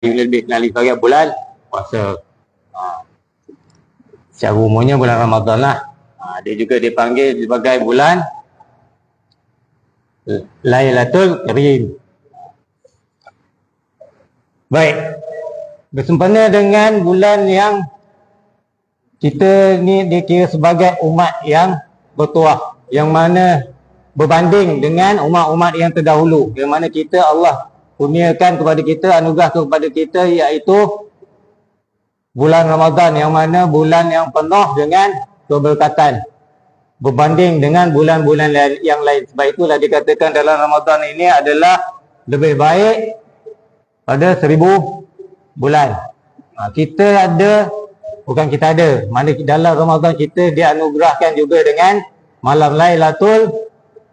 lebih kenali sebagai bulan puasa. Secara umumnya bulan Ramadan lah. Dia juga dipanggil sebagai bulan Lailatul Karim. Baik, bersempena dengan bulan yang kita ni dikira sebagai umat yang bertuah, yang mana berbanding dengan umat-umat yang terdahulu, yang mana kita Allah kurniakan kepada kita, anugerah kepada kita, iaitu bulan Ramadan, yang mana bulan yang penuh dengan keberkatan berbanding dengan bulan-bulan yang lain. Sebab itulah dikatakan dalam Ramadan ini adalah lebih baik pada 1000 bulan. Kita ada, bukan kita ada, mana dalam Ramadan kita dianugerahkan juga dengan malam Lailatul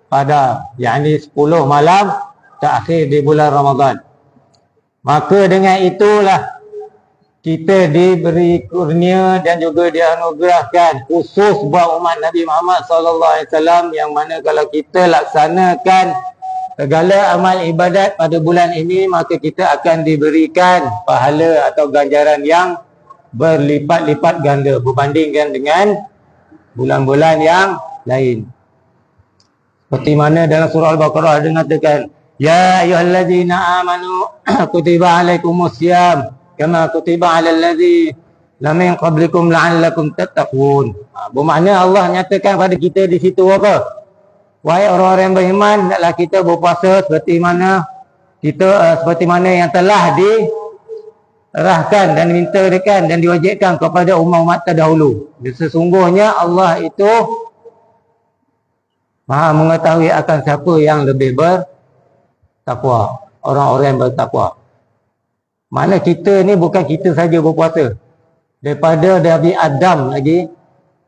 Qadar, yakni 10 malam terakhir di bulan Ramadan. Maka dengan itulah kita diberi kurnia dan juga dianugerahkan khusus buat umat Nabi Muhammad SAW, yang mana kalau kita laksanakan segala amal ibadat pada bulan ini, maka kita akan diberikan pahala atau ganjaran yang berlipat-lipat ganda berbandingkan dengan bulan-bulan yang lain. Seperti mana dalam surah Al-Baqarah ada mengatakan, ya ayyuhallazina amanu kutiba alaikumusiyam kama kutiba alal ladzina min qablikum la'allakum tattaqun. Bermakna Allah nyatakan pada kita di situ apa? Wahai orang-orang yang beriman, hendaklah kita berpuasa seperti mana yang telah dirahkan dan dimintakan dan diwajibkan kepada umat-umat terdahulu. Sesungguhnya Allah itu Maha mengetahui akan siapa yang lebih bertakwa, orang-orang yang bertakwa. Mana kita ni bukan kita saja berpuasa. Daripada Nabi Adam lagi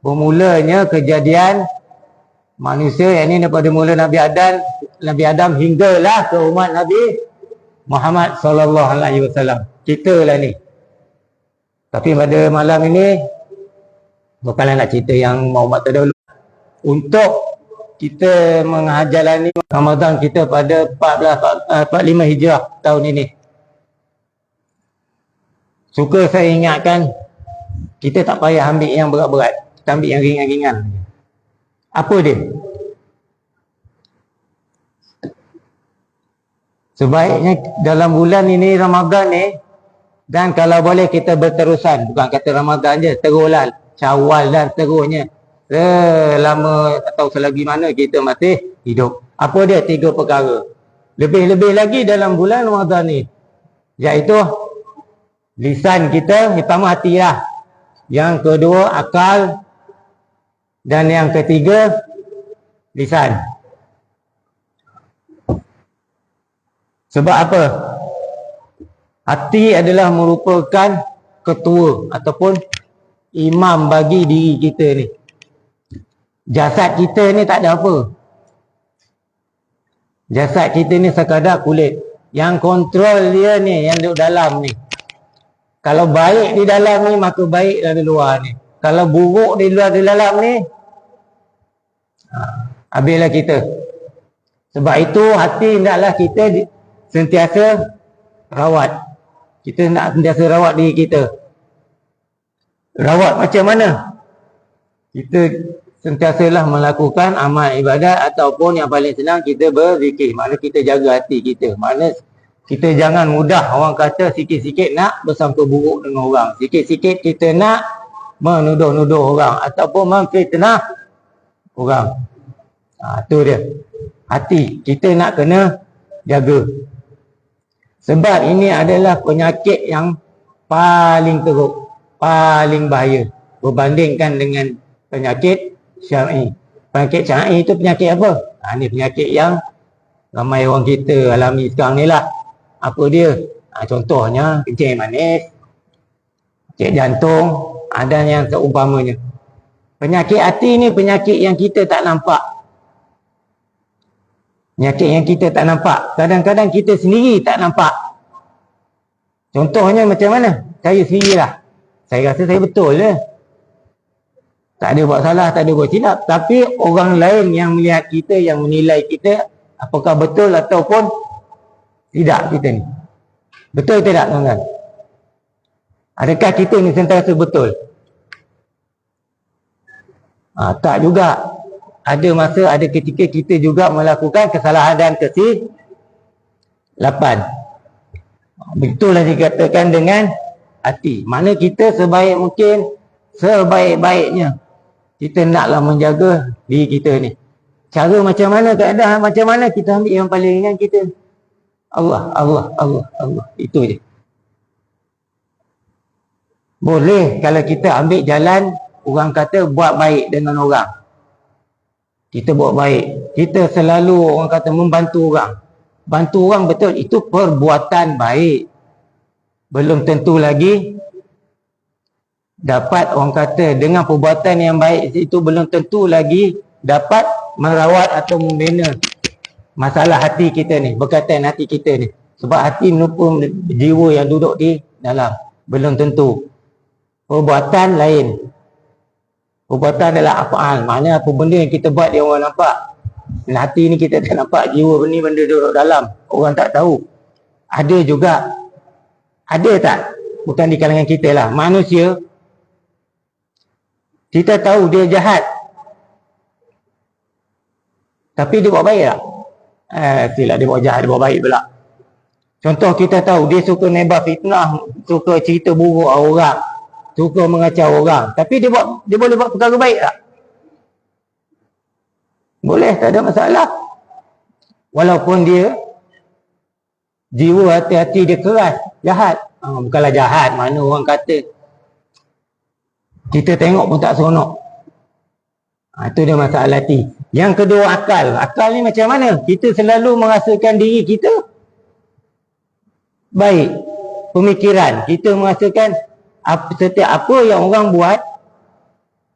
bermulanya kejadian manusia, yang ini daripada mula Nabi Adam hinggalah ke umat Nabi Muhammad SAW. Kita lah ni. Tapi pada malam ini bukanlah nak cerita yang umat terdahulu. Untuk kita menjalani Ramadan kita pada 45 Hijrah tahun ini, suka saya ingatkan, kita tak payah ambil yang berat-berat, kita ambil yang ringan-ringan. Apa dia? Sebaiknya dalam bulan ini Ramadan ni, dan kalau boleh kita berterusan, bukan kata Ramadan je, teruslah Syawal dan seterusnya, selama atau selagi mana kita masih hidup. Apa dia? 3 perkara. Lebih-lebih lagi dalam bulan Ramadan ni, iaitu lisan kita, pertama hati lah, yang kedua akal, dan yang ketiga lisan. Sebab apa? Hati adalah merupakan ketua ataupun imam bagi diri kita ni. Jasad kita ni tak ada apa. Jasad kita ni sekadar kulit. Yang kontrol dia ni, yang duduk dalam ni. Kalau baik di dalam ni, maka baik dari luar ni. Kalau buruk di luar di dalam ni, habislah kita. Sebab itu hati hendaklah kita sentiasa rawat. Kita nak sentiasa rawat diri kita. Rawat macam mana? Kita sentiasalah melakukan amal ibadat, ataupun yang paling senang kita berzikir. Maknanya kita jaga hati kita. Maknanya kita jangan mudah, orang kata sikit-sikit nak bersangka buruk dengan orang, sikit-sikit kita nak menuduh-nuduh orang ataupun memfitnah orang. Itu dia. Hati kita nak kena jaga. Sebab ini adalah penyakit yang paling teruk, paling bahaya berbandingkan dengan penyakit syar'i. Penyakit syar'i itu penyakit apa? Ini penyakit yang ramai orang kita alami sekarang ni lah. Apa dia? Contohnya kencing manis, sakit jantung, dan yang seumpamanya. Penyakit hati ni penyakit yang kita tak nampak. Penyakit yang kita tak nampak. Kadang-kadang kita sendiri tak nampak. Contohnya macam mana? Saya sendirilah. Saya rasa saya betul je. Tak ada buat salah, tak ada buat silap. Tapi orang lain yang melihat kita, yang menilai kita, apakah betul ataupun tidak kita ni. Betul tidak tuan-tuan? Adakah kita ni sentiasa betul? Tak juga. Ada masa, ada ketika kita juga melakukan kesalahan dan kesilapan. Betullah dikatakan dengan hati. Mana kita sebaik mungkin, sebaik-baiknya kita naklah menjaga diri kita ni. Cara macam mana, keadaan macam mana, kita ambil yang paling ringan kita. Allah, Allah, Allah, Allah. Itu je. Boleh kalau kita ambil jalan, orang kata buat baik dengan orang. Kita buat baik. Kita selalu orang kata membantu orang. Bantu orang betul, itu perbuatan baik. Belum tentu lagi dapat orang kata dengan perbuatan yang baik itu belum tentu lagi dapat merawat atau membina masalah hati kita ni, berkaitan hati kita ni. Sebab hati merupakan jiwa yang duduk di dalam. Belum tentu. Perbuatan lain. Perbuatan adalah af'al. Maknanya apa benda yang kita buat dia orang nampak. Dan hati ni kita tak nampak, jiwa ni benda duduk dalam. Orang tak tahu. Ada juga. Ada tak? Bukan di kalangan kita lah. Manusia, kita tahu dia jahat. Tapi dia buat baik tak? Silap, dia buat jahat, dia buat baik pula. Contoh kita tahu, dia suka nebar fitnah, suka cerita buruk orang, suka mengacau orang. Tapi dia boleh buat perkara baik tak? Boleh, tak ada masalah. Walaupun dia jiwa hati-hati dia keras, jahat. Bukanlah jahat, mana orang kata kita tengok pun tak seronok. Itu dia masalah hati. Yang kedua, akal. Akal ni macam mana? Kita selalu merasakan diri kita baik. Pemikiran kita merasakan setiap apa yang orang buat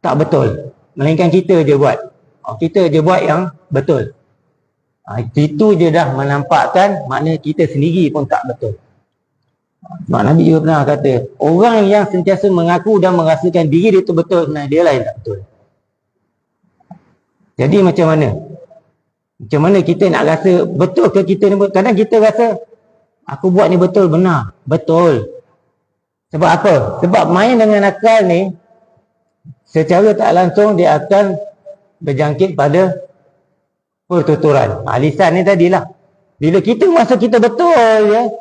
tak betul, melainkan kita je buat. Kita je buat yang betul. Itu je dah menampakkan makna kita sendiri pun tak betul. Sebab Nabi juga pernah kata, orang yang sentiasa mengaku dan merasakan diri dia tu betul, sebenarnya dia lah yang tak betul. Jadi macam mana? Macam mana kita nak rasa betul ke kita ni? Kadang kita rasa aku buat ni betul, benar. Betul. Sebab apa? Sebab main dengan akal ni secara tak langsung dia akan berjangkit pada pertuturan. Lisan ni tadilah. Bila kita rasa kita betul ya,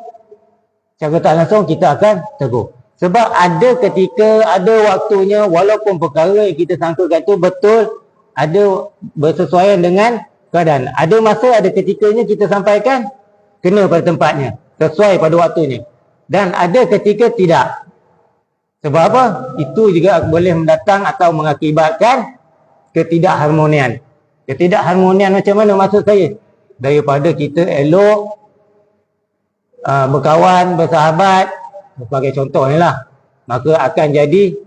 secara tak langsung kita akan tegur. Sebab ada ketika, ada waktunya, walaupun perkara yang kita sangkakan tu betul, ada bersesuaian dengan keadaan. Ada masa, ada ketikanya kita sampaikan kena pada tempatnya, sesuai pada waktunya. Dan ada ketika tidak. Sebab apa? Itu juga boleh mendatang atau mengakibatkan ketidakharmonian. Ketidakharmonian macam mana maksud saya? Daripada kita elok berkawan, bersahabat, sebagai contoh ni lah, maka akan jadi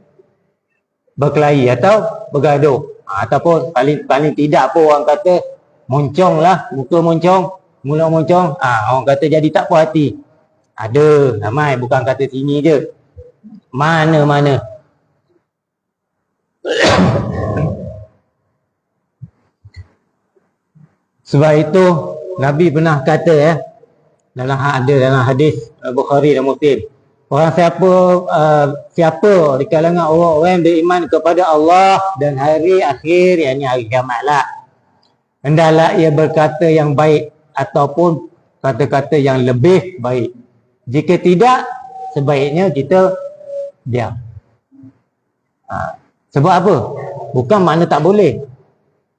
berkelahi atau bergaduh. Ataupun paling tidak apa orang kata moncong lah, muka moncong, mulut moncong, orang kata jadi tak puas hati. Ada ramai, bukan kata sini je, mana-mana. Sebab itu Nabi pernah kata dalam hadis Bukhari dan Muslim, orang siapa di kalangan orang-orang yang beriman kepada Allah dan hari akhir, yakni hari kiamat lah, hendaklah ia berkata yang baik ataupun kata-kata yang lebih baik. Jika tidak, sebaiknya kita diam. Sebab apa? Bukan makna tak boleh.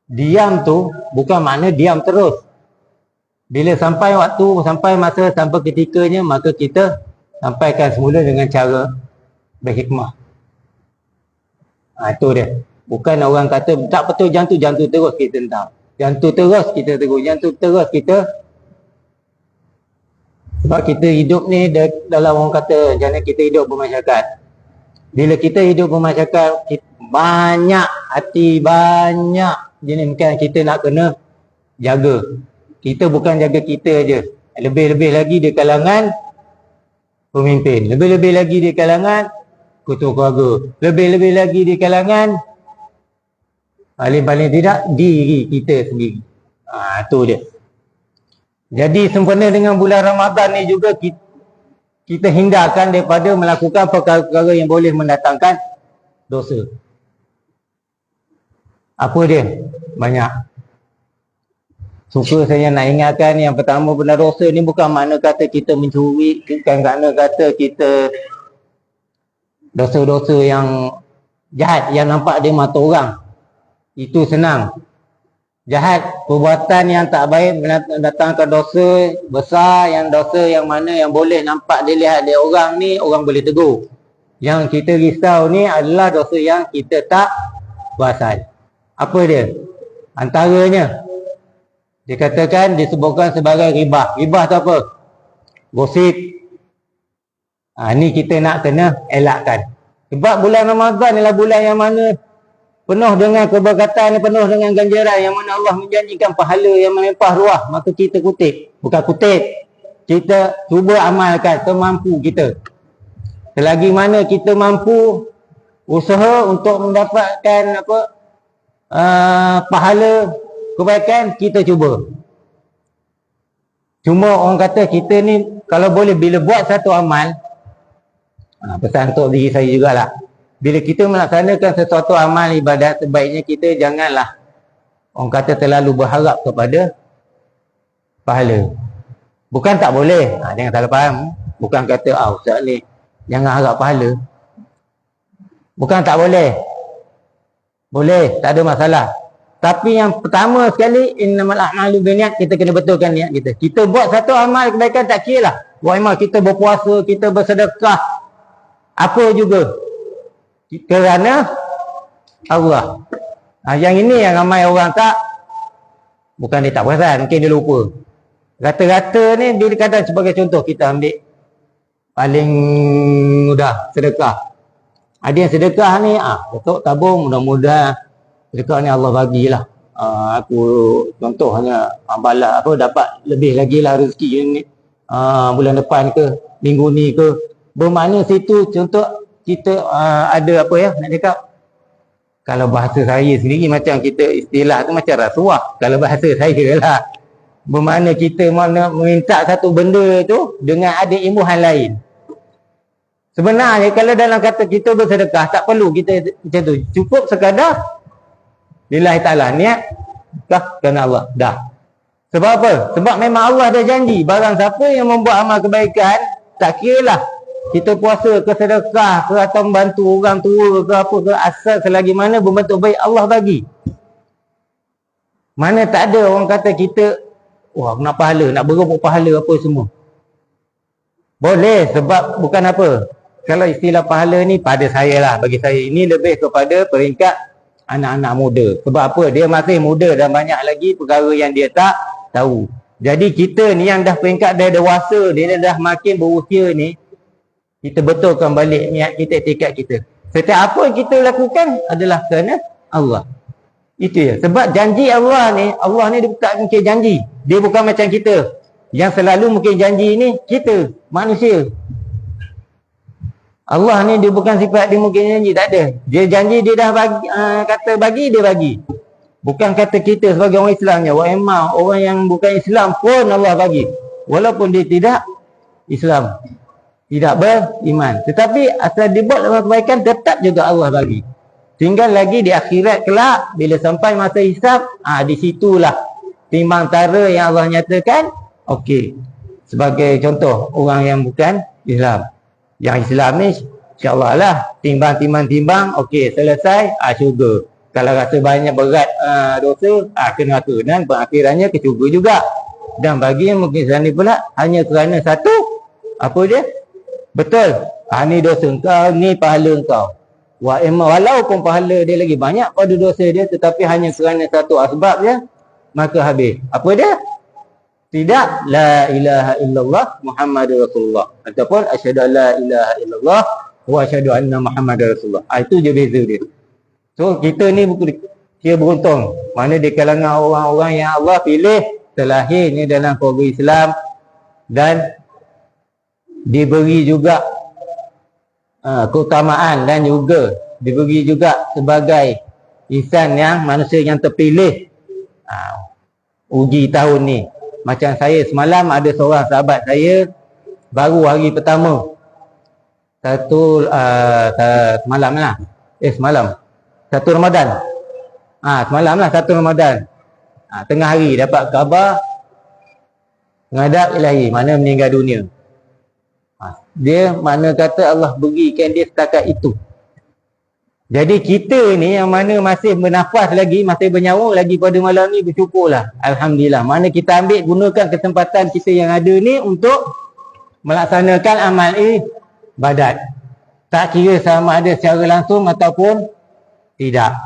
Diam tu bukan makna diam terus. Bila sampai waktu, sampai masa, sampai ketikanya, maka kita sampaikan semula dengan cara berhikmah. Itu dia. Bukan orang kata tak betul jantung terus kita tentang. Jantung terus kita tegur, jantung terus kita. Sebab kita hidup ni dalam orang kata macam mana kita hidup bermasyarakat. Bila kita hidup bermasyarakat, banyak hati, banyak jenis mungkin kita nak kena jaga. Kita bukan jaga kita je, lebih-lebih lagi di kalangan pemimpin, lebih-lebih lagi di kalangan ketua keluarga, lebih-lebih lagi di kalangan paling-paling tidak diri kita sendiri. Itu dia. Jadi sempena dengan bulan Ramadan ni juga kita hindarkan daripada melakukan perkara-perkara yang boleh mendatangkan dosa. Apa dia? Banyak. Suka saya nak ingatkan yang pertama, benda dosa ni bukan makna kata kita mencuri, bukan makna kata kita dosa-dosa yang jahat yang nampak dia mata orang. Itu senang. Jahat, perbuatan yang tak baik mendatangkan dosa besar, yang dosa yang mana yang boleh nampak dilihat dia orang ni, orang boleh tegur. Yang kita risau ni adalah dosa yang kita tak perasan. Apa dia? Antaranya, dikatakan disebutkan sebagai ribah. Ribah tu apa? Gosip. Ni kita nak kena elakkan. Sebab bulan Ramadan adalah bulan yang mana penuh dengan keberkatan, penuh dengan ganjaran, yang mana Allah menjanjikan pahala yang melimpah ruah. Maka kita kutip. Bukan kutip. Kita cuba amalkan semampu kita. Selagi mana kita mampu usaha untuk mendapatkan pahala kebaikan, kita cuba. Cuma orang kata kita ni kalau boleh bila buat satu amal, pesan untuk diri saya jugalah, bila kita melaksanakan sesuatu amal ibadat, sebaiknya kita janganlah orang kata terlalu berharap kepada pahala. Bukan tak boleh, jangan salah faham. Bukan kata ustaz ni jangan harap pahala. Bukan tak boleh. Boleh, tak ada masalah. Tapi yang pertama sekali, innamal a'malu binniyat, kita kena betulkan niat kita. Kita buat satu amal kebaikan, tak kira lah. Buat amal, kita berpuasa, kita bersedekah, apa juga, kerana Allah. Yang ini yang ramai orang tak, bukan dia tak perasan, mungkin dia lupa. Rata-rata ni, dia dikatakan sebagai contoh, kita ambil paling mudah, sedekah. Ada yang sedekah ni, betul tabung, mudah-mudahan sedekah ni Allah bagilah. Aku contoh hanya balas dapat lebih lagi lah rezeki ni, bulan depan ke, minggu ni ke. Bermakna situ contoh kita ada nak cakap, kalau bahasa saya sendiri macam kita istilah tu macam rasuah. Kalau bahasa saya lah, bermakna kita mana minta satu benda tu dengan ada imbuhan lain. Sebenarnya kalau dalam kata kita bersedekah, tak perlu kita macam tu. Cukup sekadar lillahi ta'ala, niat kerana Allah. Dah. Sebab apa? Sebab memang Allah dah janji, barang siapa yang membuat amal kebaikan, tak kira lah kita puasa ke, sedekah ke, atau membantu orang tua ke, apa ke, asal selagi mana berbentuk baik, Allah bagi. Mana tak ada orang kata kita nak pahala, nak berebut pahala apa semua. Boleh, sebab bukan apa, kalau istilah pahala ni pada saya lah, bagi saya ini lebih kepada peringkat anak-anak muda. Sebab apa? Dia masih muda dan banyak lagi perkara yang dia tak tahu. Jadi kita ni yang dah peringkat dah dewasa, dia dah makin berusia ni, kita betulkan balik niat kita, tekad kita. Setiap apa yang kita lakukan adalah kerana Allah. Itu ya. Sebab janji Allah ni dia tak mungkin janji. Dia bukan macam kita yang selalu mungkin janji ni, kita manusia. Allah ni dia bukan sifat dia mungkin janji, tak ada. Dia janji, dia dah bagi, kata bagi, dia bagi. Bukan kata kita sebagai orang Islamnya, orang yang bukan Islam pun Allah bagi. Walaupun dia tidak Islam, tidak beriman. Tetapi asal dibuat dalam kebaikan, tetap juga Allah bagi. Tinggal lagi di akhirat kelak, bila sampai masa hisab, di situlah timbang tara yang Allah nyatakan, okey. Sebagai contoh, orang yang bukan Islam. Yang Islam ni, insyaAllah lah, timbang, okey, selesai, syurga. Kalau rasa banyak berat dosa, kena neraka. Dan perakhirannya ke syurga juga. Dan bagi yang mungkin sana pula, hanya kerana satu, apa dia? Betul, ni dosa engkau, ni pahala engkau. Walaupun pahala dia lagi banyak pada dosa dia, tetapi hanya kerana satu asbab dia, maka habis. Apa dia? Tidak, la ilaha illallah Muhammadur Rasulullah, ataupun asyhadu an la ilaha illallah wa asyhadu anna Muhammadar Rasulullah. Itu je beza dia. So kita ni dia beruntung, mana di kalangan orang-orang yang Allah pilih terlahir ni dalam keluarga Islam, dan diberi juga keutamaan, dan juga diberi juga sebagai insan yang manusia yang terpilih. Uji tahun ni, macam saya semalam ada seorang sahabat saya, baru hari pertama. Semalam lah. Semalam. 1 Ramadan. Semalam lah 1 Ramadan. Tengah hari dapat khabar ngadap ilahi, mana meninggal dunia. Dia mana kata Allah berikan dia setakat itu. Jadi kita ni yang mana masih bernafas lagi, masih bernyawa lagi pada malam ni, bersyukurlah. Alhamdulillah. Mana kita ambil gunakan kesempatan kita yang ada ni untuk melaksanakan amal ibadat. Tak kira sama ada secara langsung ataupun tidak.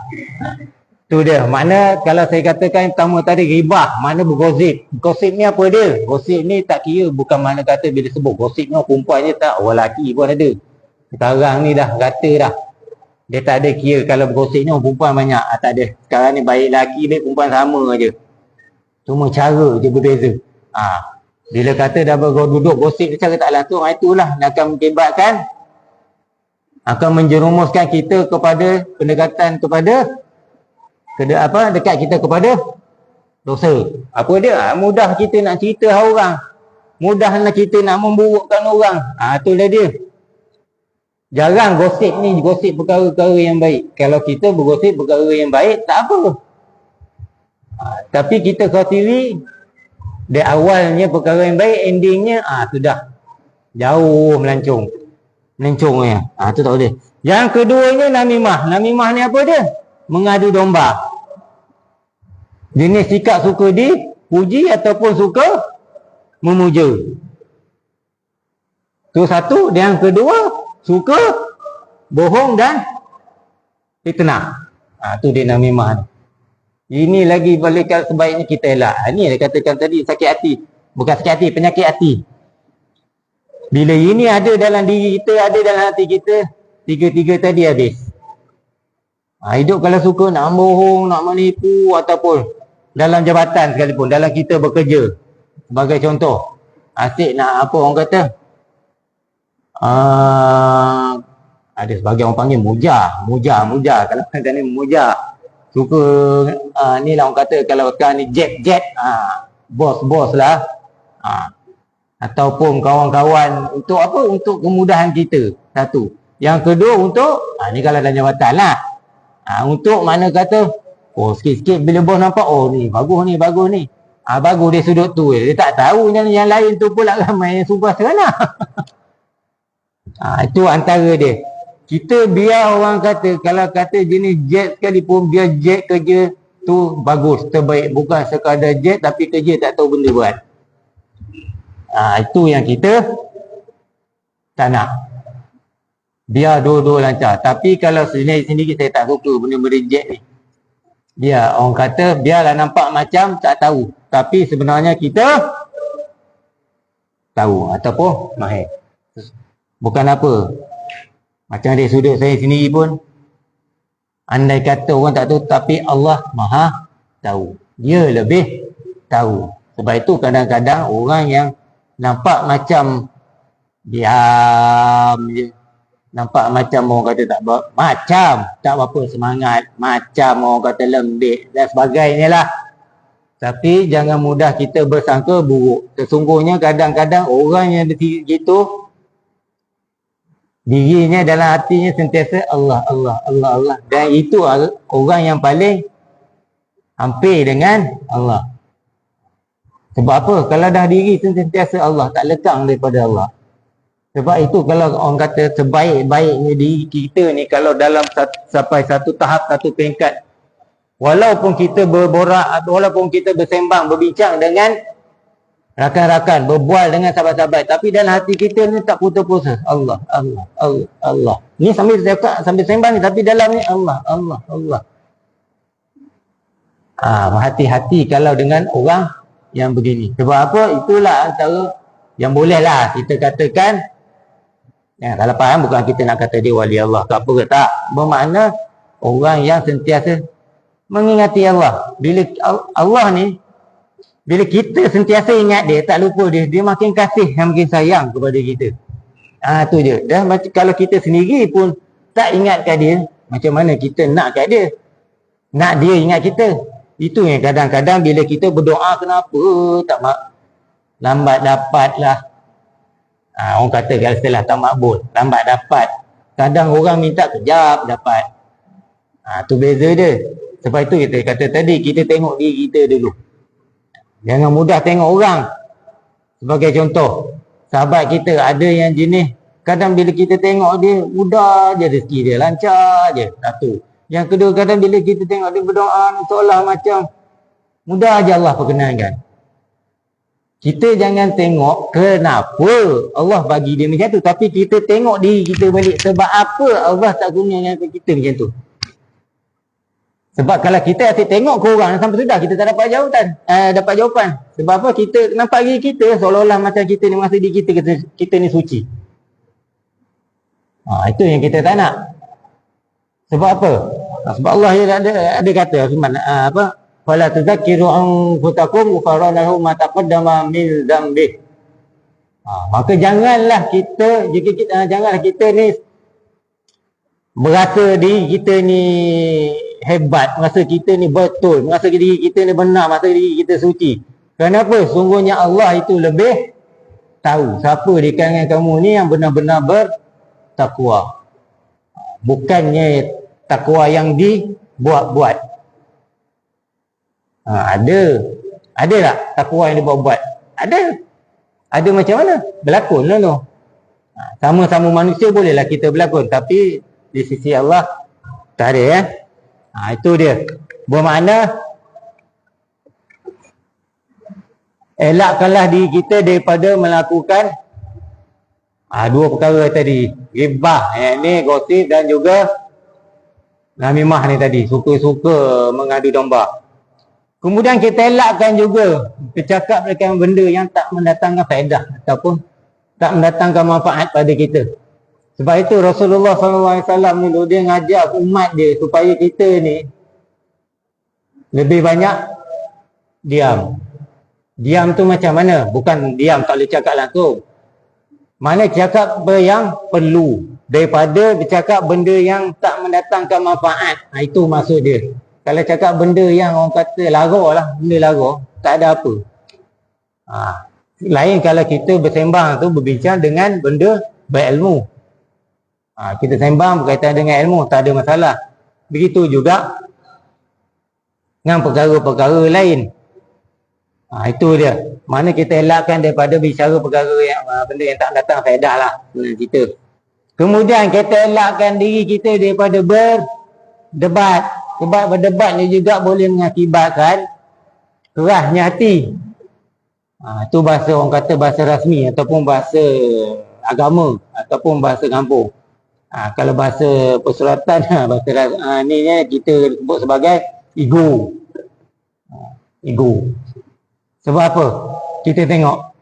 Tu dia. Mana kalau saya katakan pertama tadi ghibah, mana bergosip. Gosip ni apa dia? Gosip ni tak kira, bukan mana kata bila sebut gosip ni perempuan je tak, orang lelaki pun ada. Sekarang ni dah rata dah. Dia tak ada kira kalau bergosip ni perempuan banyak. Tak ada. Sekarang ni baik lelaki baik perempuan sama aja. Cuma cara je berbeza. Bila kata dah duduk gosip secara tak langsung, itulah yang akan mengakibatkan, akan menjerumuskan kita kepada pendekatan kepada dekat kita kepada dosa. Apa dia? Mudah kita nak cerita orang, mudah nak kita nak memburukkan orang. Itulah dia. Jarang gosip ni, gosip perkara-perkara yang baik. Kalau kita bergosip perkara yang baik, tak apa. Tapi kita khawatiri dari awalnya perkara yang baik, endingnya sudah jauh melancong. Melencong ya. Tu tak boleh. Yang keduanya namimah. Namimah ni apa dia? Mengadu domba. Jenis sikap suka dipuji ataupun suka memuja. Tu satu. Dan yang kedua, suka bohong dan fitnah. Tu dia namimah. Ini lagi balik sebaiknya kita elak. Ini dia katakan tadi, sakit hati. Bukan sakit hati, penyakit hati. Bila ini ada dalam diri kita, ada dalam hati kita, tiga-tiga tadi habis. Hidup kalau suka nak bohong, nak menipu ataupun dalam jabatan sekalipun, dalam kita bekerja. Sebagai contoh, asyik nak apa orang kata, ada sebagai orang panggil muja. Kalau kata ni muja, suka ni lah orang kata, kalau sekarang ni jet, bos lah, ataupun kawan-kawan, untuk apa? Untuk kemudahan kita. Satu. Yang kedua untuk ni kalau dalam jabatan lah, untuk mana kata, sikit-sikit bila bos nampak, ni bagus ni, bagus dia sudut tu. Dia tak tahu yang lain tu pula ramai yang sumpah serana. Itu antara dia. Kita biar orang kata, kalau kata jenis jet sekalipun, biar jet kerja tu bagus, terbaik. Bukan sekadar jet tapi kerja tak tahu benda buat. Itu yang kita tak nak. Biar dua-dua lancar. Tapi kalau sendiri saya tak suka benda-benda jet ni. Biar orang kata, biarlah nampak macam tak tahu, tapi sebenarnya kita tahu ataupun mahir. Bukan apa, macam dari sudut saya sendiri pun, andai kata orang tak tahu, tapi Allah Maha tahu. Dia lebih tahu. Sebab itu kadang-kadang orang yang nampak macam diam je, nampak macam orang kata tak berapa semangat, macam orang kata lembik dan sebagainya lah. Tapi jangan mudah kita bersangka buruk. Sesungguhnya kadang-kadang orang yang begitu, dirinya dalam hatinya sentiasa Allah. Dan itu orang yang paling hampir dengan Allah. Sebab apa? Kalau dah diri sentiasa Allah, tak lekang daripada Allah. Sebab itu kalau orang kata sebaik-baiknya diri kita ni, kalau dalam sampai satu tahap, satu peringkat, walaupun kita berborak, walaupun kita bersembang, berbincang dengan rakan-rakan, berbual dengan sahabat-sahabat, tapi dalam hati kita ni tak putus-putus Allah. Ni sambil cakap, sambil sembang ni, tapi dalam ni Allah. Hati-hati kalau dengan orang yang begini. Sebab apa? Itulah antara yang bolehlah kita katakan, kalau faham, bukan kita nak kata dia wali Allah ke apa ke, tak. Bermakna orang yang sentiasa mengingati Allah. Bila Allah ni, bila kita sentiasa ingat dia, tak lupa dia, dia makin kasih dan makin sayang kepada kita. Tu je. Dan kalau kita sendiri pun tak ingatkan dia, macam mana kita nak kat dia? Nak dia ingat kita. Itu yang kadang-kadang bila kita berdoa, kenapa tak lambat dapat lah. Orang kata kalau istilah tak makbul, lambat dapat. Kadang orang minta kejap dapat. Tu beza dia. Sebab itu kita kata tadi, kita tengok diri kita dulu. Jangan mudah tengok orang. Sebagai contoh, sahabat kita ada yang jenis, kadang bila kita tengok dia, mudah je rezeki dia, lancar je. Satu. Yang kedua, kadang bila kita tengok dia berdoa, seolah macam mudah je Allah perkenankan. Kita jangan tengok kenapa Allah bagi dia macam tu, tapi kita tengok diri kita balik, sebab apa Allah tak kurniakan kita macam tu. Sebab kalau kita asyik tengok ke orang sampai sudah, kita tak dapat jawapan. Sebab apa? Kita nampak diri kita seolah-olah macam kita ni merasa diri kita ni suci. Itu yang kita tak nak. Sebab apa? Sebab Allah ada kata firman apa? Fala tuzakkiru anfusakum ghafara lahu ma taqaddama min dzambi. Maka janganlah kita ni merasa diri kita ni hebat, merasa kita ni betul, merasa diri kita ni benar, merasa diri kita suci. Kenapa? Sungguhnya Allah itu lebih tahu siapa di kalangan kamu ni yang benar-benar bertakwa. Bukannya takwa yang dibuat-buat. Ada tak takwa yang dibuat-buat? Ada macam mana? Berlakon lah tu. Sama-sama manusia bolehlah kita berlakon, tapi di sisi Allah tak ada. Itu dia. Bermakna elakkanlah diri kita daripada melakukan dua perkara tadi, ghibah, ni gosip, dan juga namimah ni tadi, suka-suka mengadu domba. Kemudian kita elakkan juga bercakap dengan benda yang tak mendatangkan faedah ataupun tak mendatangkan manfaat pada kita. Sebab itu Rasulullah SAW dulu dia ngajak umat dia supaya kita ni lebih banyak diam. Diam tu macam mana? Bukan diam tak boleh cakap langsung. Mana cakap yang perlu daripada bercakap benda yang tak mendatangkan manfaat. Itu maksud dia. Kalau cakap benda yang orang kata lara lah, benda lara, tak ada apa. Lain kalau kita bersembang tu berbincang dengan benda berilmu. Kita sembang berkaitan dengan ilmu, tak ada masalah. Begitu juga dengan perkara-perkara lain. Itu dia. Mana kita elakkan daripada bicara perkara yang benda yang tak datang faedah lah kita. Kemudian kita elakkan diri kita daripada berdebat. Sebab berdebat ni juga boleh mengakibatkan kerasnya hati. Itu bahasa orang kata bahasa rasmi ataupun bahasa agama ataupun bahasa kampung. Kalau bahasa persuratan, ni kita sebut sebagai ego. Ego. Sebab apa? Kita tengok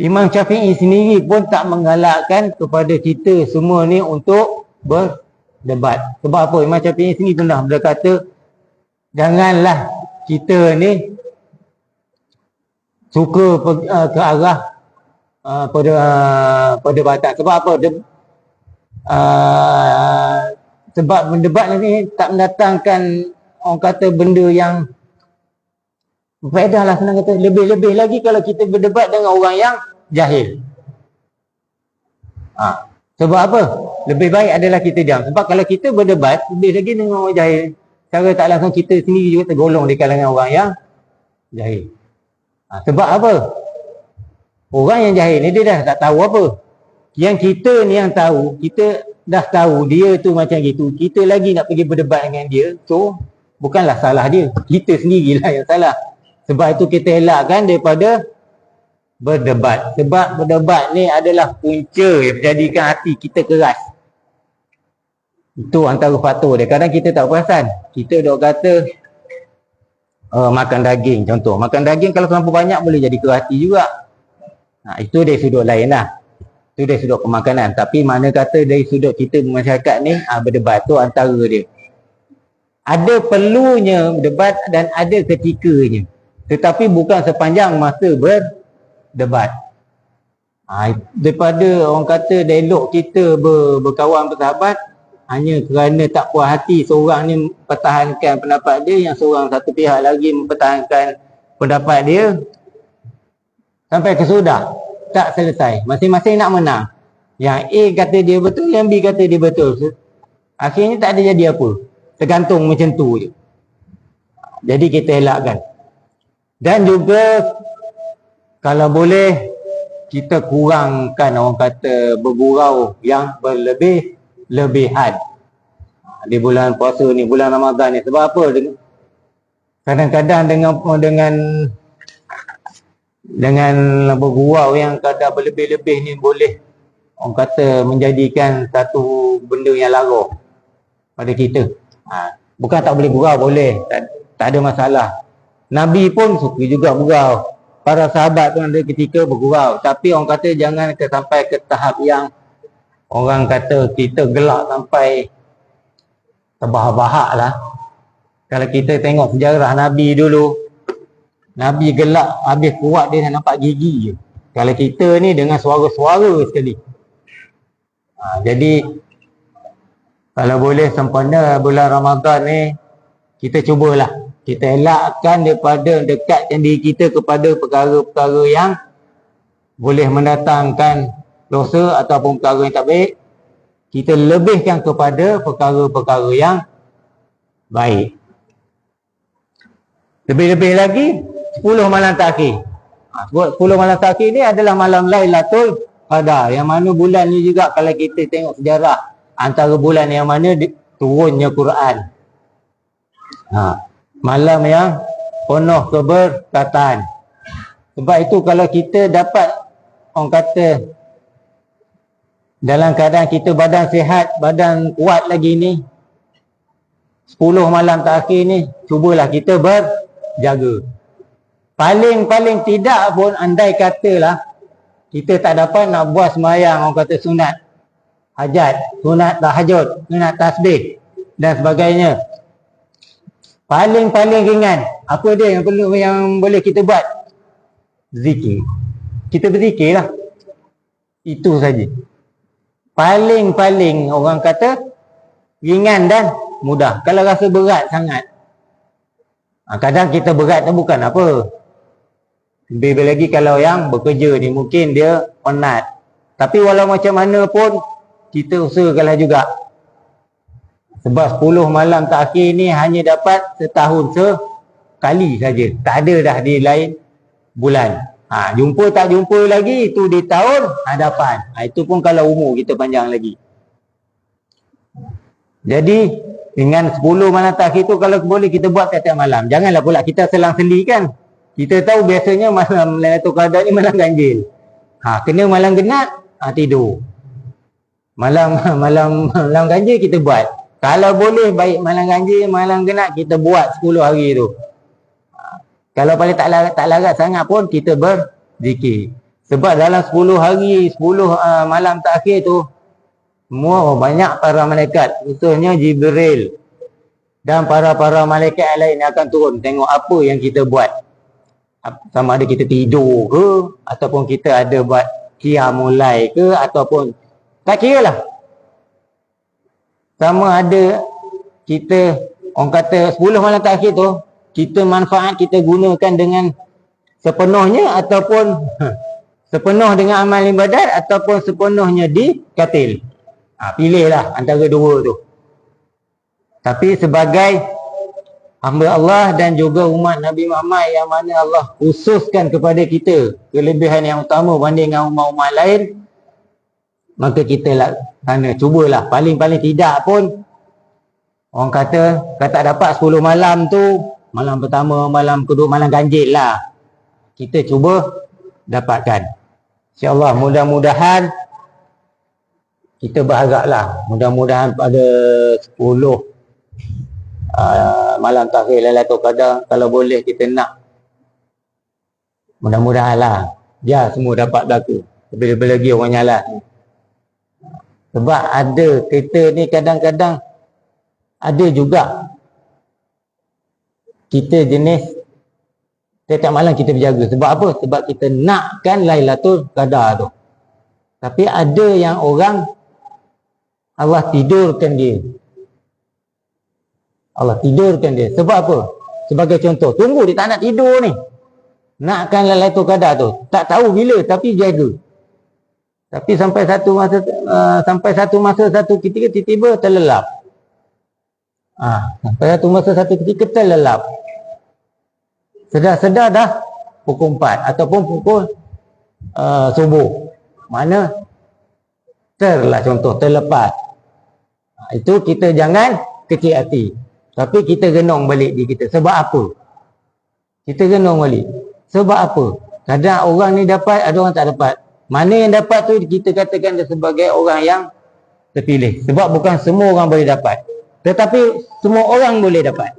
Imam Syafi'i sendiri pun tak menggalakkan kepada kita semua ni untuk berdebat. Sebab apa? Imam Syafi'i sendiri pernah berkata, janganlah kita ni suka ke arah perdebatan. Sebab apa? Sebab berdebat ni tak mendatangkan orang kata benda yang berfaedah lah, senang kata. Lebih-lebih lagi kalau kita berdebat dengan orang yang jahil. Sebab apa? Lebih baik adalah kita diam. Sebab kalau kita berdebat lebih lagi dengan orang jahil, secara tak langsung kita sendiri juga tergolong di kalangan orang yang jahil. Sebab apa? Orang yang jahil ni dia dah tak tahu apa. Yang kita ni yang tahu, kita dah tahu dia tu macam gitu, kita lagi nak pergi berdebat dengan dia. So bukanlah salah dia, kita sendirilah yang salah. Sebab itu kita elakkan daripada berdebat. Sebab berdebat ni adalah punca yang menjadikan hati kita keras. Itu antara faktor dia. Kadang kita tak perasan. Kita dok kata makan daging contoh. Makan daging kalau terlalu banyak boleh jadi keras hati juga. Itu dari sudut lain lah. Itu dari sudut pemakanan. Tapi mana kata dari sudut kita masyarakat ni, berdebat tu antara dia. Ada perlunya berdebat dan ada ketikanya. Tetapi bukan sepanjang masa berdebat. Daripada orang kata dialog kita berkawan bersahabat, hanya kerana tak puas hati seorang ni mempertahankan pendapat dia, yang seorang satu pihak lagi mempertahankan pendapat dia, sampai kesudah tak selesai. Masing-masing nak menang. Yang A kata dia betul, yang B kata dia betul. Akhirnya tak ada jadi apa. Tergantung macam tu je. Jadi kita elakkan. Dan juga kalau boleh kita kurangkan orang kata bergurau yang berlebihan. Di bulan puasa ni, bulan Ramadan ni. Sebab apa? Kadang-kadang dengan bergurau yang kadang berlebih-lebih ni boleh orang kata menjadikan satu benda yang lara pada kita. Bukan tak boleh gurau, boleh, tak ada masalah. Nabi pun suka juga gurau, para sahabat pun ada ketika bergurau. Tapi orang kata jangan sampai ke tahap yang orang kata kita gelak sampai terbahak-bahak lah. Kalau kita tengok sejarah Nabi dulu, Nabi gelak habis kuat dia nampak gigi je. Kalau kita ni dengan suara-suara sekali. Jadi kalau boleh sempena bulan Ramadan ni, kita cubalah, kita elakkan daripada dekatkan diri kita kepada perkara-perkara yang boleh mendatangkan dosa ataupun perkara yang tak baik. Kita lebihkan kepada perkara-perkara yang baik. Lebih-lebih lagi 10 malam terakhir. 10 malam terakhir ni adalah malam Lailatul Qadar, yang mana bulan ni juga kalau kita tengok sejarah, antara bulan yang mana turunnya Quran. Malam yang penuh keberkatan. Sebab itu kalau kita dapat orang kata dalam keadaan kita badan sihat, badan kuat lagi ni, 10 malam terakhir ni, cubalah kita berjaga. Paling tidak pun andai katalah kita tak dapat nak buat sembahyang orang kata sunat hajat, sunat tahajud, sunat tasbih dan sebagainya, paling ringan, apa dia yang perlu, yang boleh kita buat? Zikir. Kita berzikirlah, itu saja. Paling orang kata ringan dan mudah. Kalau rasa berat sangat, kadang kita berat tu bukan apa. Lebih lagi kalau yang bekerja ni, mungkin dia penat. Tapi walau macam mana pun, kita usahakanlah juga. Sebab 10 malam terakhir ni hanya dapat setahun sekali saja. Tak ada dah di lain bulan. Jumpa tak jumpa lagi, itu di tahun hadapan. Itu pun kalau umur kita panjang lagi. Jadi dengan 10 malam terakhir tu kalau boleh kita buat tiap-tiap malam. Janganlah pula kita selang-seli kan. Kita tahu biasanya malam Lailatul Qadar ni malam ganjil. Kena malam genap, tidur. Malam ganjil kita buat. Kalau boleh baik malam ganjil, malam genap kita buat 10 hari tu. Kalau paling tak larat sangat pun kita berzikir. Sebab dalam 10 hari, 10 malam terakhir tu, semua banyak para malaikat, khususnya Jibril dan para malaikat lain yang akan turun tengok apa yang kita buat. Sama ada kita tidur ke, ataupun kita ada buat qiyamul lail ke, ataupun tak kira lah. Sama ada kita, orang kata 10 malam terakhir tu, kita manfaat, kita gunakan dengan sepenuhnya, ataupun sepenuh dengan amal ibadat, ataupun sepenuhnya dikatil. Pilihlah antara dua tu. Tapi sebagai hamba Allah dan juga umat Nabi Muhammad yang mana Allah khususkan kepada kita kelebihan yang utama banding dengan umat-umat lain, maka kita cubalah paling tidak pun orang kata kalau tak dapat 10 malam tu, malam pertama, malam kedua, malam ganjil lah, kita cuba dapatkan. InsyaAllah mudah-mudahan kita berharaplah, mudah-mudahan pada 10 malam terakhir Lailatul Qadar, kalau boleh kita nak, mudah-mudahan lah dia semua dapat berlaku. Lebih-lebih lagi orang nyala. Sebab ada kita ni kadang-kadang ada juga kita jenis setiap malam kita berjaga. Sebab apa? Sebab kita nakkan Lailatul Qadar tu. Tapi ada yang orang Allah tidurkan dia. Allah tidurkan dia. Sebab apa? Sebagai contoh, tunggu dia tak nak tidur ni. nakkan Lailatul Qadar tu. Tak tahu bila tapi jaga. Tapi sampai satu masa satu ketika tiba-tiba terlelap. Sampai satu masa satu ketika terlelap. Sedar-sedar dah pukul 4 ataupun pukul subuh. Mana contoh terlepas. Itu kita jangan kecil hati. Tapi kita renung balik diri kita. Sebab apa? Kita renung balik. Sebab apa? Kadang orang ni dapat, ada orang tak dapat. Mana yang dapat tu kita katakan dia sebagai orang yang terpilih. Sebab bukan semua orang boleh dapat. Tetapi semua orang boleh dapat.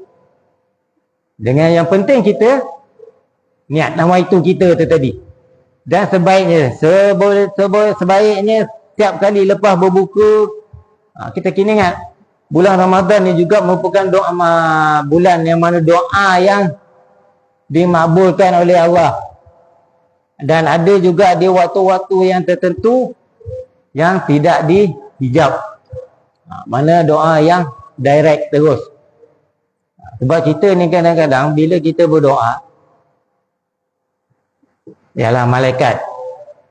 Dengan yang penting kita niat nama itu kita tu tadi. Dan sebaiknya sebaiknya setiap kali lepas berbuka, kita kena ingat bulan Ramadan ni juga merupakan bulan yang mana doa yang dimakbulkan oleh Allah. Dan ada juga di waktu-waktu yang tertentu yang tidak dihijab. Mana doa yang direct terus. Sebab kita ni kadang-kadang bila kita berdoa, ialah malaikat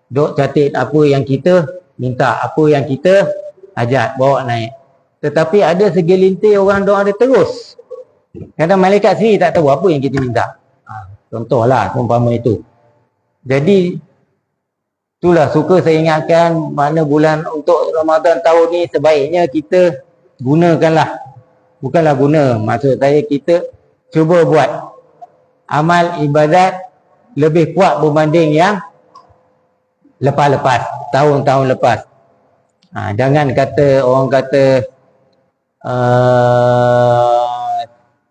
duk catat apa yang kita minta, apa yang kita hajat, bawa naik. Tetapi ada segelintir orang doa dia terus. Kadang malaikat sendiri tak tahu apa yang kita minta. Contohlah umpama itu. Jadi itulah suka saya ingatkan, mana bulan untuk Ramadan tahun ni sebaiknya kita gunakanlah. Bukanlah guna, maksud saya kita cuba buat amal ibadat lebih kuat berbanding yang lepas-lepas, tahun-tahun lepas. Jangan kata orang kata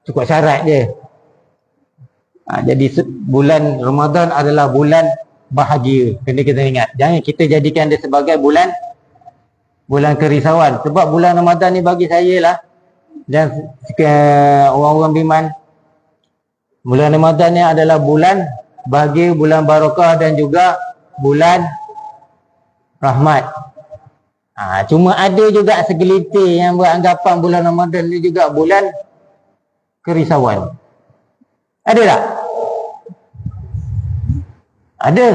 cukup syarat je. Jadi bulan Ramadan adalah bulan bahagia. Kena kita ingat. Jangan kita jadikan dia sebagai bulan kerisauan. Sebab bulan Ramadan ni bagi saya lah, dan orang-orang Biman, bulan Ramadan ni adalah bulan bahagia, bulan barakah dan juga bulan rahmat. Cuma ada juga segelintir yang beranggapan bulan Ramadan ni juga bulan kerisauan. Ada tak? Ada.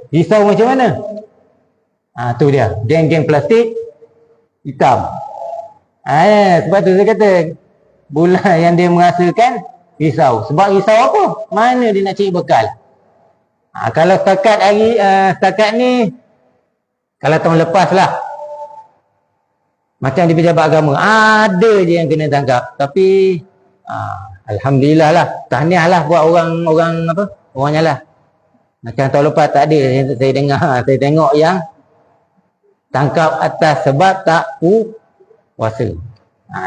Risau macam mana? Tu dia. Geng-geng plastik hitam. Sebab tu saya kata bulan yang dia merasakan risau. Sebab risau apa? Mana dia nak cari bekal? Kalau setakat ni, kalau tahun lepas lah, macam di pejabat agama, ada je yang kena tangkap. Tapi alhamdulillah lah, tahniah lah buat orangnya lah. Macam tahun lepas tak ada. Saya dengar, saya tengok yang tangkap atas sebab tak puasa.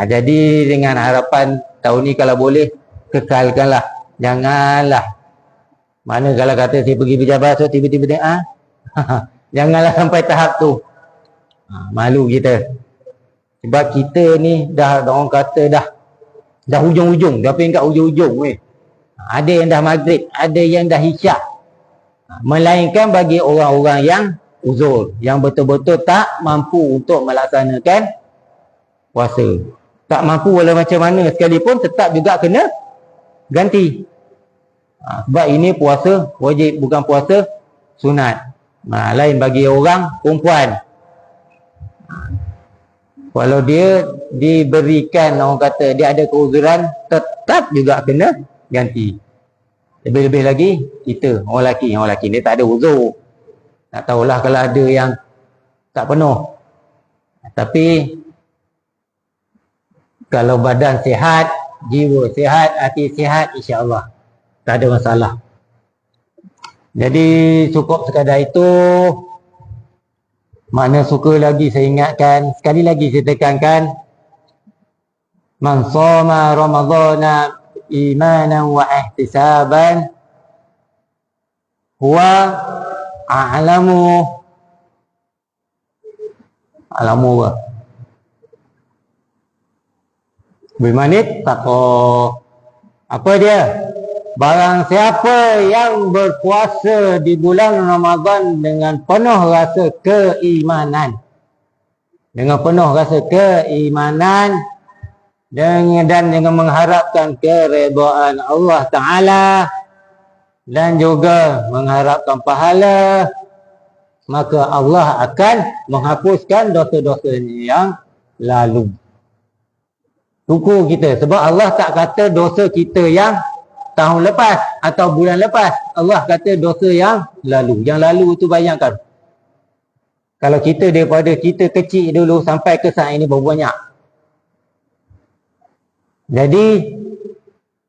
Jadi dengan harapan tahun ni kalau boleh kekalkanlah. Janganlah, mana kalau kata saya pergi pejabat so tiba-tiba tengok janganlah sampai tahap tu. Malu kita. Sebab kita ni dah, orang kata dah hujung-hujung, dah peringkat hujung-hujung weh. Ada yang dah maghrib, ada yang dah isyak. Melainkan bagi orang-orang yang uzur, yang betul-betul tak mampu untuk melaksanakan puasa. Tak mampu walau macam mana sekalipun tetap juga kena ganti. Sebab ini puasa wajib, bukan puasa sunat. Lain bagi orang perempuan. Walau dia diberikan, orang kata dia ada keuzuran, tetap juga kena ganti. Lebih-lebih lagi kita, orang lelaki dia tak ada uzur. Tak tahulah kalau ada yang tak penuh. Tapi kalau badan sihat, jiwa sihat, hati sihat, insya-Allah tak ada masalah. Jadi cukup sekadar itu. Mana suka lagi saya ingatkan, sekali lagi saya tekankan, man shoma ramadhana imanan wa ihtisaban huwa a'lamu bimanit taqwa. Apa dia? Barang siapa yang berpuasa di bulan Ramadan dengan penuh rasa keimanan, dan dengan mengharapkan keredaan Allah Ta'ala, dan juga mengharapkan pahala, maka Allah akan menghapuskan dosa-dosa yang lalu. Syukur kita, sebab Allah tak kata dosa kita yang tahun lepas atau bulan lepas. Allah kata dosa yang lalu. Yang lalu tu bayangkan, kalau kita daripada kita kecil dulu sampai ke saat ini berapa banyak. Jadi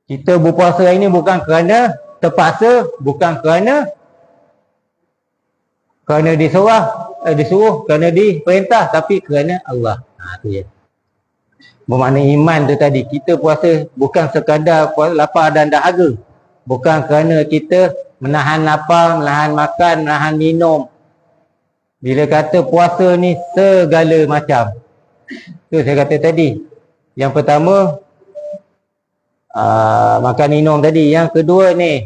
kita berpuasa ini bukan kerana terpaksa, bukan kerana disuruh, kerana diperintah, tapi kerana Allah. Tu je. Bermakna iman tu tadi, kita puasa bukan sekadar lapar dan dahaga, bukan kerana kita menahan lapar, menahan makan, menahan minum. Bila kata puasa ni segala macam, tu saya kata tadi. Yang pertama makan minum tadi, yang kedua ni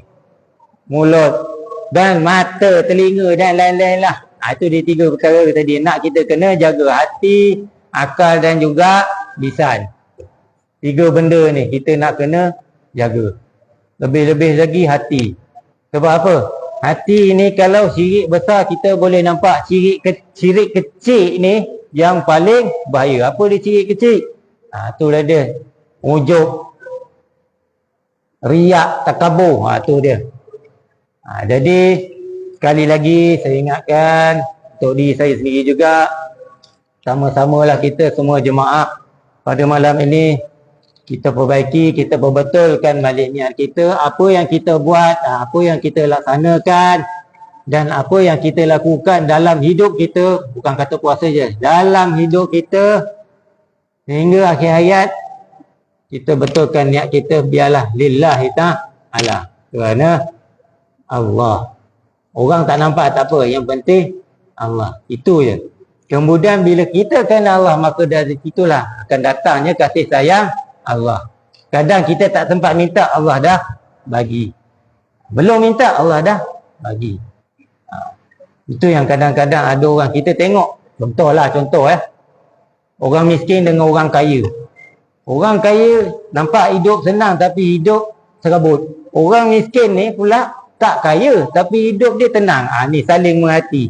mulut dan mata, telinga dan lain-lain lah. Itu dia 3 perkara tadi. Nak kita kena jaga hati, akal dan juga lisan. 3 benda ni kita nak kena jaga. Lebih-lebih lagi hati. Sebab apa? Hati ni kalau syirik besar kita boleh nampak. Syirik kecil ni yang paling bahaya. Apa dia syirik kecil? Itulah dia. Ujub, riak, takabur. Tu dia. Jadi sekali lagi saya ingatkan untuk diri saya sendiri juga, sama-samalah kita semua jemaah pada malam ini kita perbaiki, kita perbetulkan balik niat kita, apa yang kita buat, apa yang kita laksanakan dan apa yang kita lakukan dalam hidup kita, bukan kata puasa je, dalam hidup kita hingga akhir hayat, kita betulkan niat kita biarlah lillahi ta'ala, kerana Allah. Orang tak nampak tak apa, yang penting Allah. Itu je. Kemudian bila kita kenal Allah, maka dari itulah akan datangnya kasih sayang Allah. Kadang kita tak sempat minta, Allah dah bagi. Belum minta, Allah dah bagi. Itu yang kadang-kadang ada orang kita tengok. Contoh. Orang miskin dengan orang kaya. Orang kaya nampak hidup senang tapi hidup serabut. Orang miskin ni pula tak kaya tapi hidup dia tenang. Ni saling menghati.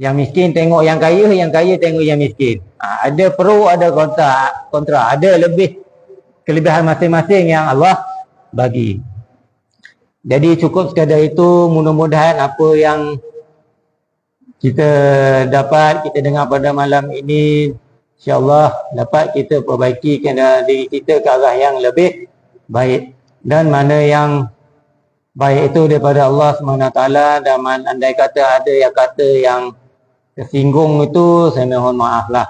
Yang miskin tengok yang kaya tengok yang miskin. Ada pro, ada kontra. Ada kelebihan masing-masing yang Allah bagi. Jadi cukup sekadar itu. Mudah-mudahan apa yang kita dapat, kita dengar pada malam ini, insya-Allah dapat kita perbaikikan diri kita ke arah yang lebih baik. Dan mana yang baik itu daripada Allah SWT. Dan andai kata ada yang kata yang tersinggung itu, saya mohon maaf lah.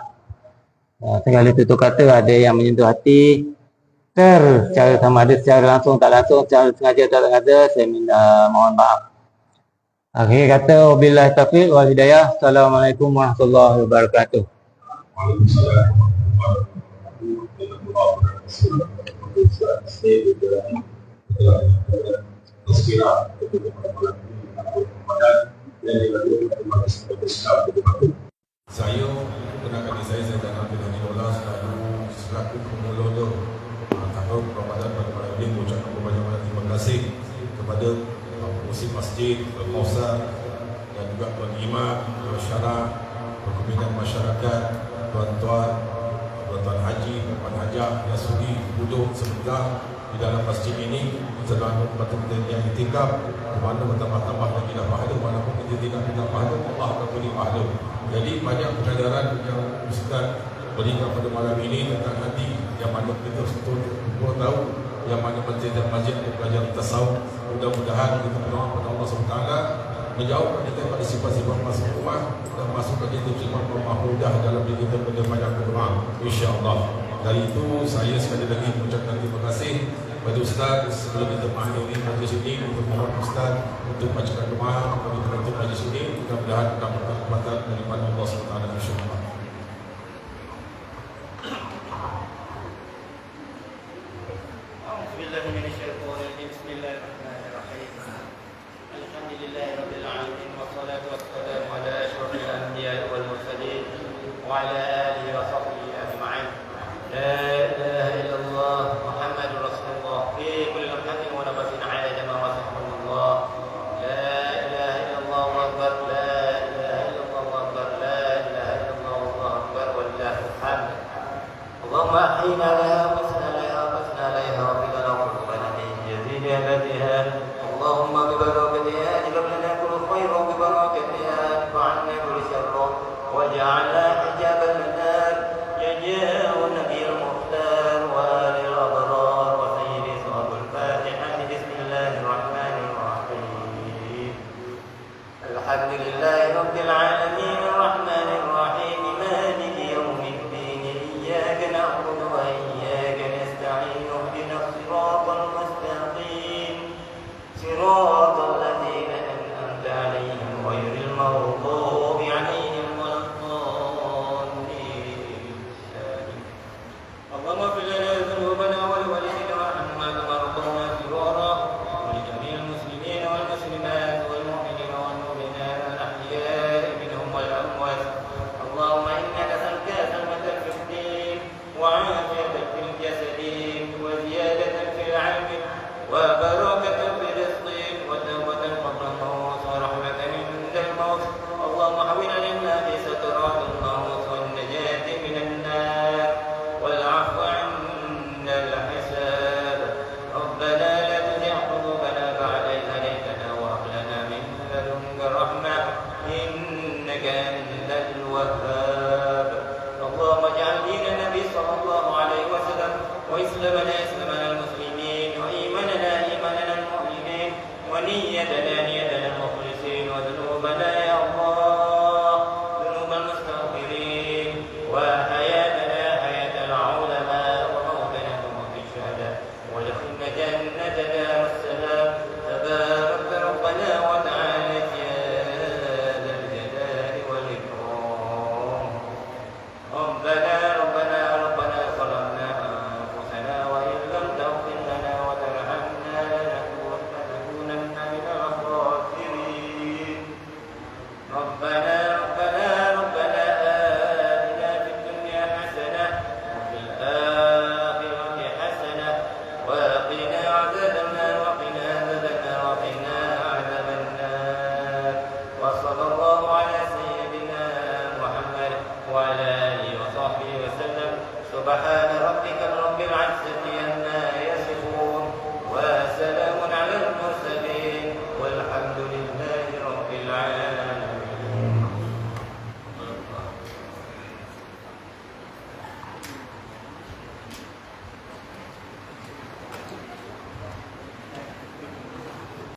Segala tutur kata ada yang menyentuh hati secara sama ada secara langsung tak langsung, secara sengaja tak sengaja, saya minta mohon maaf. Akhir kata wabillahi taufiq wal hidayah. Assalamualaikum warahmatullahi wabarakatuh. Waalaikumsalam Saya kenalkan diri saya dan Abdul Hamid Allah selaku pengelola tahun Ramadan pada malam ini, mengucapkan kebanyakan terima kasih kepada pengurusi masjid, Al-Kausar dan juga Tuan Imam, Tuan Syarah, perkumpulan masyarakat, tuan-tuan haji, tuan hajah yang sudi duduk sebentar di dalam masjid ini selama kita yang itikaf, di mana bertambah-tambah lagi dah pahala, walaupun kita tidak minta pahala, Allah akan beri pahala. Jadi banyak pengajaran yang Ustaz berikan pada malam ini tentang hati, yang mana kita betul tahu yang mana masjid dan masjid ada pelajaran tasawuf. Mudah-mudahan kita berdoa kepada Allah SWT menjauhkan kita pada sifat-sifat masuk rumah dan masukkan kita sifat mahmudah dalam diri kita pada banyak berdoa, insya-Allah. Dari itu saya sekali lagi mengucapkan terima kasih kepada Ustaz sebelum kita mengakhiri majlis ini, untuk mohon Ustaz untuk bacakan doa bagi penutup majlis ini. Mudah-mudahan dapat kekuatan daripada Allah SWT, insya-Allah. اللهم أحينا لها ومسنا لها ومسنا عليها وفي لنا قلوبنا من جزيل أبدها اللهم ببركتها اجلب لنا كل خير وببركتها ادفع عنا كل شر واجعلنا حجابا للنار جزاء النبي المختار وآل الأبرار وسيد صاحب الفاتحة بسم الله الرحمن الرحيم الحمد لله رب العالمين الرحمن الرحيم مالك يوم الدين إياك نعبد وإياك